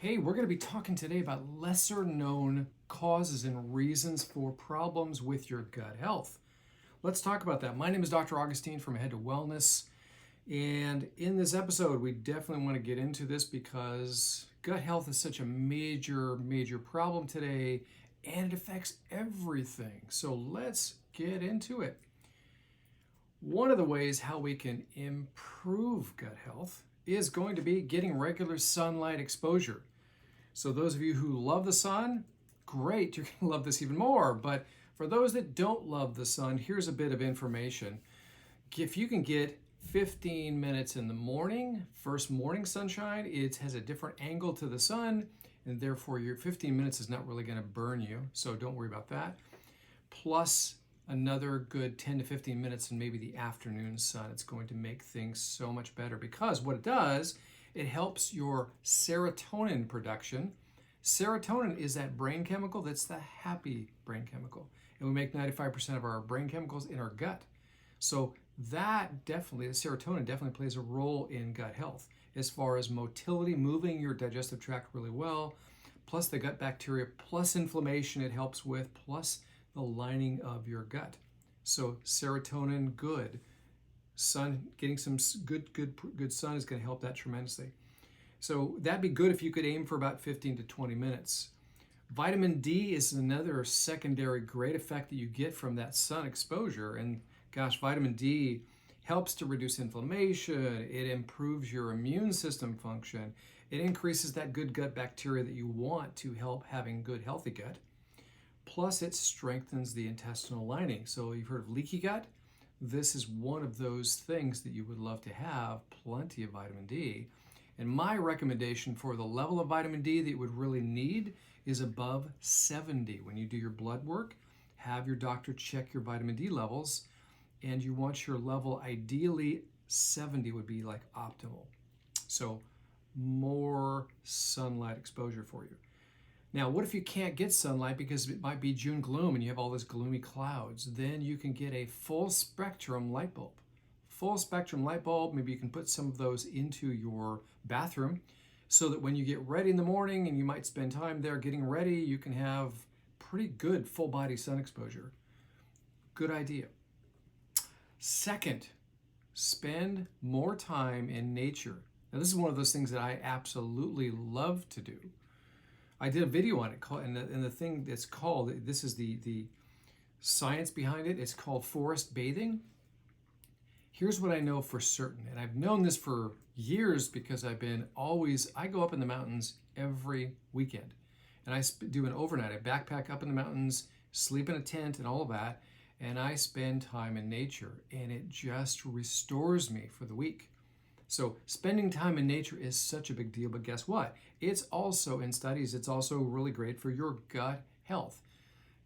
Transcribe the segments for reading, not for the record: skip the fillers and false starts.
Hey, we're going to be talking today about lesser known causes and reasons for problems with your gut health. Let's talk about that. My name is Dr. Augustine from Head to Wellness. And in this episode, we definitely want to get into this because gut health is such a major problem today and it affects everything. So let's get into it. One of the ways how we can improve gut health is going to be getting regular sunlight exposure. So those of you who love the sun, great, you're going to love this even more. But for those that don't love the sun, here's a bit of information. If you can get 15 minutes in the morning, first morning sunshine, it has a different angle to the sun, and therefore your 15 minutes is not really going to burn you, so don't worry about that. Plus another good 10 to 15 minutes in maybe the afternoon sun. It's going to make things so much better because what it does, it helps your serotonin production. Serotonin is that brain chemical that's the happy brain chemical. And we make 95% of our brain chemicals in our gut. So that definitely, the serotonin definitely plays a role in gut health as far as motility, moving your digestive tract really well, plus the gut bacteria, plus inflammation it helps with, plus the lining of your gut. So serotonin, good. Sun, getting some good sun is going to help that tremendously. So that'd be good if you could aim for about 15 to 20 minutes. Vitamin D is another secondary great effect that you get from that sun exposure. And gosh, vitamin D helps to reduce inflammation. It improves your immune system function. It increases that good gut bacteria that you want to help having good healthy gut. Plus it strengthens the intestinal lining. So you've heard of leaky gut? This is one of those things that you would love to have, plenty of vitamin D. And my recommendation for the level of vitamin D that you would really need is above 70. When you do your blood work, have your doctor check your vitamin D levels, and you want your level ideally 70 would be like optimal. So more sunlight exposure for you. Now, what if you can't get sunlight because it might be June gloom and you have all those gloomy clouds? Then you can get a full spectrum light bulb. Full spectrum light bulb, maybe you can put some of those into your bathroom so that when you get ready in the morning and you might spend time there getting ready, you can have pretty good full body sun exposure. Good idea. Second, spend more time in nature. Now, this is one of those things that I absolutely love to do. I did a video on it, and the thing that's called, this is the science behind it, it's called forest bathing. Here's what I know for certain, and I've known this for years because I go up in the mountains every weekend. And I do an overnight, I backpack up in the mountains, sleep in a tent and all of that, and I spend time in nature, and it just restores me for the week. So spending time in nature is such a big deal, but guess what? It's also, in studies, it's also really great for your gut health.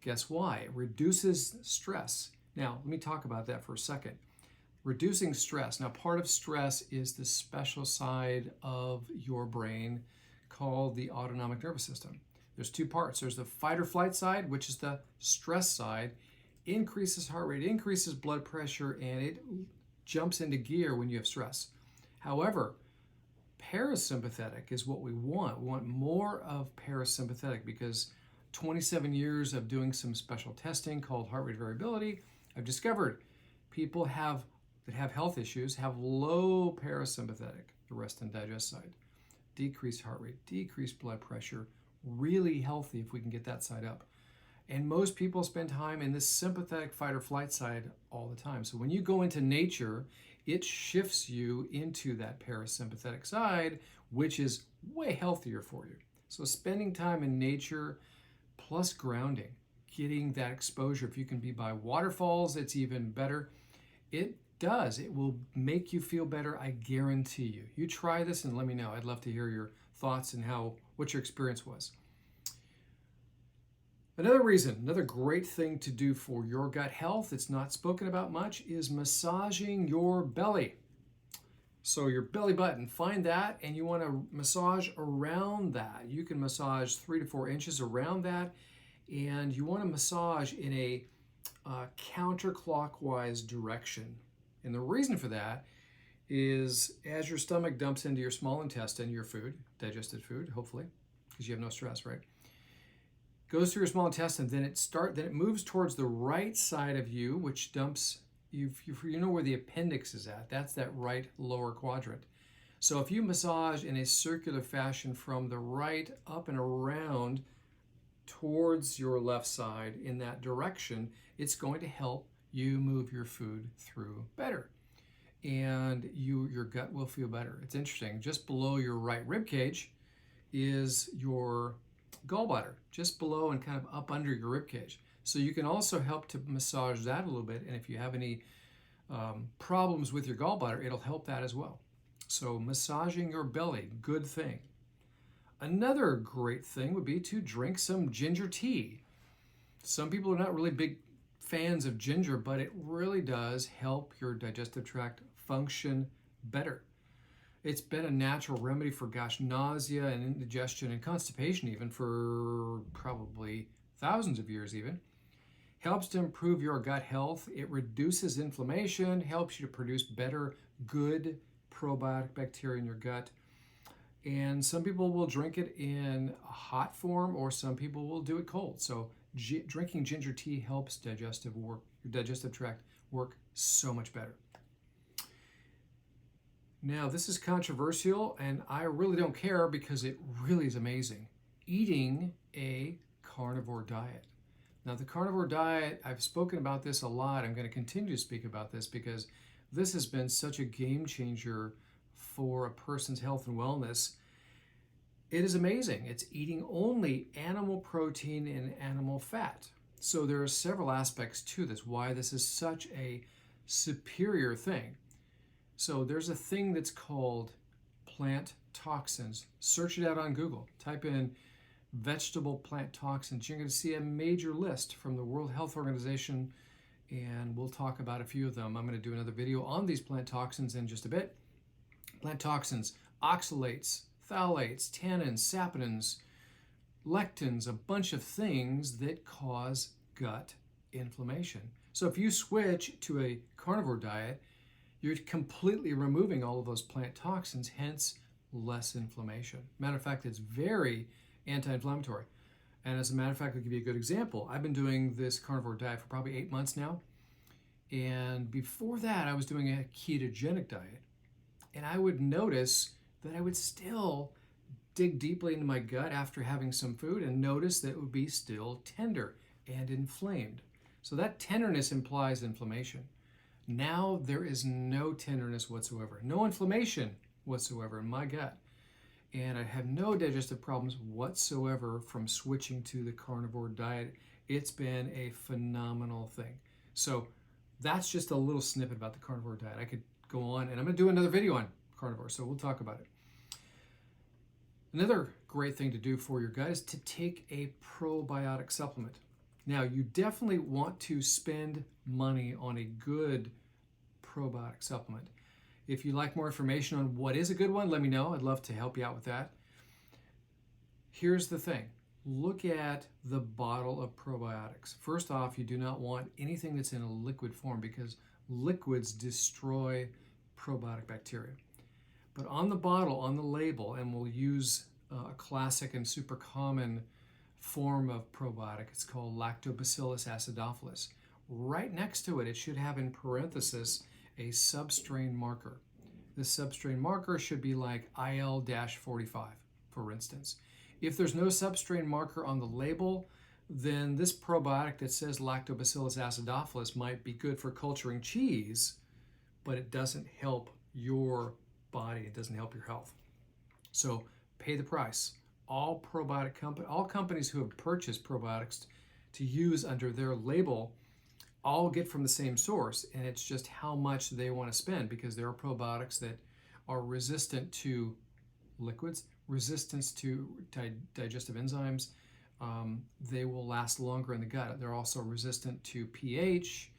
Guess why? It reduces stress. Now, let me talk about that for a second. Reducing stress. Now, part of stress is the special side of your brain called the autonomic nervous system. There's two parts. There's the fight or flight side, which is the stress side, increases heart rate, increases blood pressure, and it jumps into gear when you have stress. However, parasympathetic is what we want. We want more of parasympathetic because 27 years of doing some special testing called heart rate variability, I've discovered people that have health issues have low parasympathetic, the rest and digest side. Decreased heart rate, decreased blood pressure, really healthy if we can get that side up. And most people spend time in this sympathetic fight or flight side all the time. So when you go into nature, it shifts you into that parasympathetic side, which is way healthier for you. So spending time in nature plus grounding, getting that exposure. If you can be by waterfalls, it's even better. It will make you feel better, I guarantee you. You try this and let me know. I'd love to hear your thoughts and what your experience was. Another great thing to do for your gut health, it's not spoken about much, is massaging your belly. So your belly button, find that, and you want to massage around that. You can massage 3 to 4 inches around that, and you want to massage in a counterclockwise direction. And the reason for that is as your stomach dumps into your small intestine, your food, digested food, hopefully, because you have no stress, right? Goes through your small intestine, then it moves towards the right side of you, which dumps, you know where the appendix is at. That's that right lower quadrant. So if you massage in a circular fashion from the right up and around towards your left side in that direction, it's going to help you move your food through better. And your gut will feel better. It's interesting. Just below your right rib cage is your gallbladder, just below and kind of up under your rib cage. So you can also help to massage that a little bit. And if you have any problems with your gallbladder, it'll help that as well. So massaging your belly, good thing. Another great thing would be to drink some ginger tea. Some people are not really big fans of ginger, but it really does help your digestive tract function better. It's been a natural remedy for, nausea and indigestion and constipation even for probably thousands of years even. Helps to improve your gut health. It reduces inflammation, helps you to produce better, good probiotic bacteria in your gut. And some people will drink it in a hot form, or some people will do it cold. So drinking ginger tea helps your digestive tract work so much better. Now, this is controversial, and I really don't care because it really is amazing. Eating a carnivore diet. Now, the carnivore diet, I've spoken about this a lot. I'm going to continue to speak about this because this has been such a game changer for a person's health and wellness. It is amazing. It's eating only animal protein and animal fat. So there are several aspects to this, why this is such a superior thing. So there's a thing that's called plant toxins. Search it out on Google. Type in vegetable plant toxins. You're going to see a major list from the World Health Organization, and we'll talk about a few of them. I'm going to do another video on these plant toxins in just a bit. Plant toxins, oxalates, phthalates, tannins, saponins, lectins, a bunch of things that cause gut inflammation. So if you switch to a carnivore diet, you're completely removing all of those plant toxins, hence less inflammation. Matter of fact, it's very anti-inflammatory. And as a matter of fact, I'll give you a good example. I've been doing this carnivore diet for probably 8 months now. And before that, I was doing a ketogenic diet. And I would notice that I would still dig deeply into my gut after having some food and notice that it would be still tender and inflamed. So that tenderness implies inflammation. Now there is no tenderness whatsoever, no inflammation whatsoever in my gut. And I have no digestive problems whatsoever from switching to the carnivore diet. It's been a phenomenal thing. So that's just a little snippet about the carnivore diet. I could go on, and I'm going to do another video on carnivore, so we'll talk about it. Another great thing to do for your gut is to take a probiotic supplement. Now, you definitely want to spend money on a good probiotic supplement. If you'd like more information on what is a good one, let me know. I'd love to help you out with that. Here's the thing. Look at the bottle of probiotics. First off, you do not want anything that's in a liquid form because liquids destroy probiotic bacteria. But on the bottle, on the label, and we'll use a classic and super common form of probiotic. It's called Lactobacillus acidophilus. Right next to it, it should have in parenthesis a substrain marker. The substrain marker should be like IL-45, for instance. If there's no substrain marker on the label, then this probiotic that says Lactobacillus acidophilus might be good for culturing cheese, but it doesn't help your body. It doesn't help your health. So pay the price. All companies who have purchased probiotics to use under their label all get from the same source, and it's just how much they want to spend, because there are probiotics that are resistant to liquids, resistance to digestive enzymes. They will last longer in the gut. They're also resistant to pH,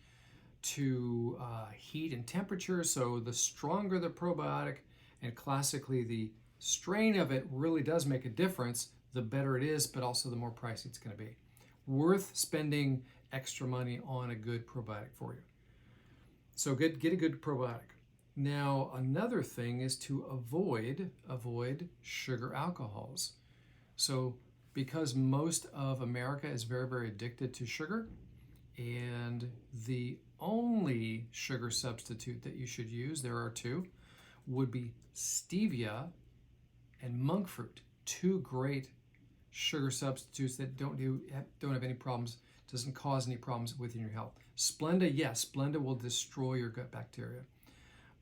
to heat and temperature. So the stronger the probiotic, and classically the strain of it really does make a difference, the better it is, but also the more pricey it's going to be. Worth spending extra money on a good probiotic for you. So get a good probiotic. Now, another thing is to avoid sugar alcohols. So, because most of America is very, very addicted to sugar, and the only sugar substitute that you should use, there are two, would be stevia and monk fruit. Two great sugar substitutes that don't have any problems, doesn't cause any problems within your health. Splenda, yes, Splenda will destroy your gut bacteria.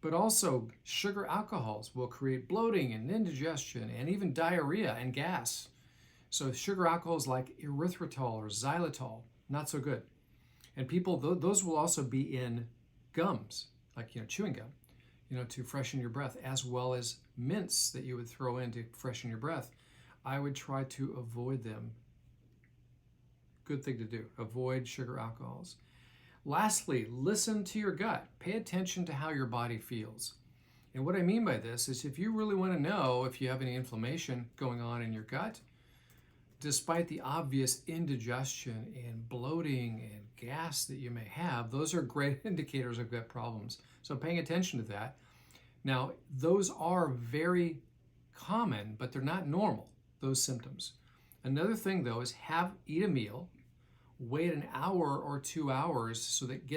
But also, sugar alcohols will create bloating and indigestion and even diarrhea and gas. So sugar alcohols like erythritol or xylitol, not so good. And people, those will also be in gums, like chewing gum, to freshen your breath, as well as mints that you would throw in to freshen your breath. I would try to avoid them. Good thing to do. Avoid sugar alcohols. Lastly, listen to your gut. Pay attention to how your body feels. And what I mean by this is if you really want to know if you have any inflammation going on in your gut, despite the obvious indigestion and bloating and gas that you may have, those are great indicators of gut problems. So paying attention to that. Now, those are very common, but they're not normal, those symptoms. Another thing, though, is eat a meal, wait an hour or 2 hours so that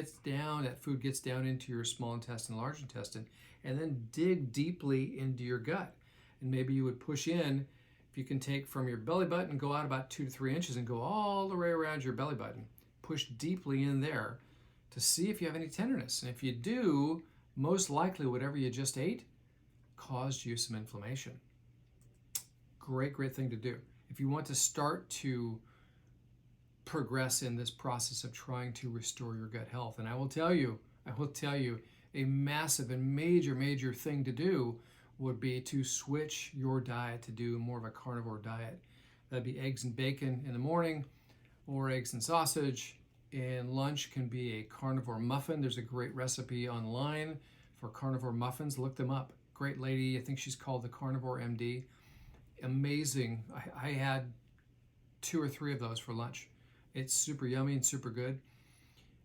food gets down into your small intestine, large intestine, and then dig deeply into your gut. And maybe you would push in, if you can take from your belly button, go out about 2 to 3 inches and go all the way around your belly button. Push deeply in there to see if you have any tenderness. And if you do, most likely whatever you just ate caused you some inflammation. Great thing to do. If you want to start to progress in this process of trying to restore your gut health, and I will tell you, a massive and major thing to do would be to switch your diet to do more of a carnivore diet. That'd be eggs and bacon in the morning, or eggs and sausage, and lunch can be a carnivore muffin. There's a great recipe online for carnivore muffins. Look them up. Great lady, I think she's called the Carnivore MD. Amazing. I had 2 or 3 of those for lunch. It's super yummy and super good.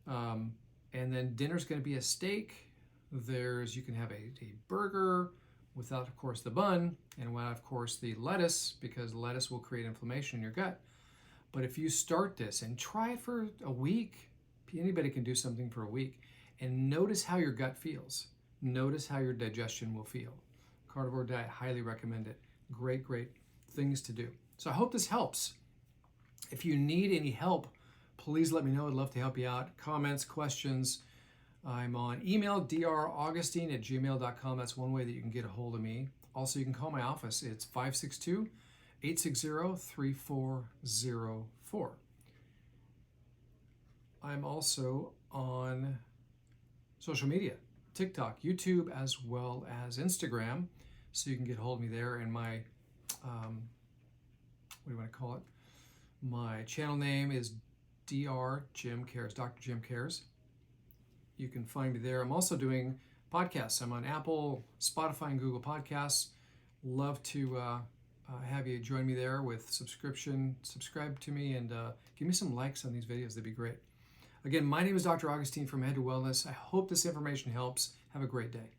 And then dinner's going to be a steak. You can have a burger without, of course, the bun, and without, of course, the lettuce, because lettuce will create inflammation in your gut. But if you start this and try it for a week, anybody can do something for a week, and notice how your gut feels. Notice how your digestion will feel. Carnivore diet, highly recommend it. Great things to do. So I hope this helps. If you need any help, please let me know. I'd love to help you out. Comments, questions. I'm on email, draugustine@gmail.com. That's one way that you can get a hold of me. Also, you can call my office. It's 562-860-3404. I'm also on social media, TikTok, YouTube, as well as Instagram. So you can get a hold of me there. And my, what do you want to call it? My channel name is Dr. Jim Cares, Dr. Jim Cares. You can find me there. I'm also doing podcasts. I'm on Apple, Spotify, and Google Podcasts. Love to have you join me there with subscribe to me, and give me some likes on these videos. That'd be great. Again, my name is Dr. Augustine from Head to Wellness. I hope this information helps. Have a great day.